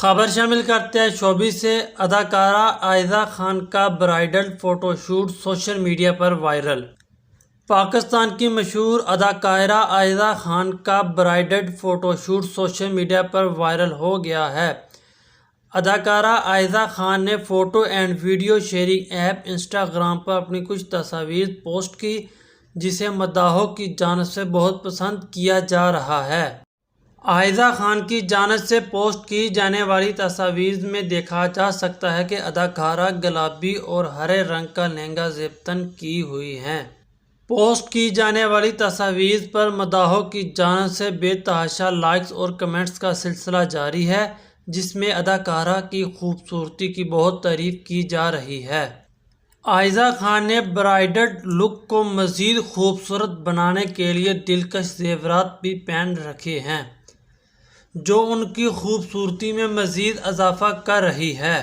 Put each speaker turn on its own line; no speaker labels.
خبر شامل کرتے ہیں شوبز سے۔ اداکارہ آئزہ خان کا bridal photo shoot social media پر وائرل۔ پاکستان کی مشہور اداکارہ آئزہ خان کا bridal photo shoot social media پر وائرل ہو گیا ہے۔ اداکارہ آئزہ خان نے photo and video sharing app Instagram پر اپنی کچھ تصاویر پوسٹ کی، جسے مداحوں کی جانب سے بہت پسند کیا جا رہا ہے۔ آئزہ خان کی جانب سے پوسٹ کی جانے والی تصاویر میں دیکھا جا سکتا ہے کہ اداکارہ گلابی اور ہرے رنگ کا لہنگا زیب تن کی ہوئی ہیں۔ پوسٹ کی جانے والی تصاویر پر مداحوں کی جانب سے بے تحاشا لائکس اور کمنٹس کا سلسلہ جاری ہے، جس میں اداکارہ کی خوبصورتی کی بہت تعریف کی جا رہی ہے۔ آئزہ خان نے برائڈل لک کو مزید خوبصورت بنانے کے لیے دلکش زیورات بھی پہن رکھے ہیں، جو ان کی خوبصورتی میں مزید اضافہ کر رہی ہے۔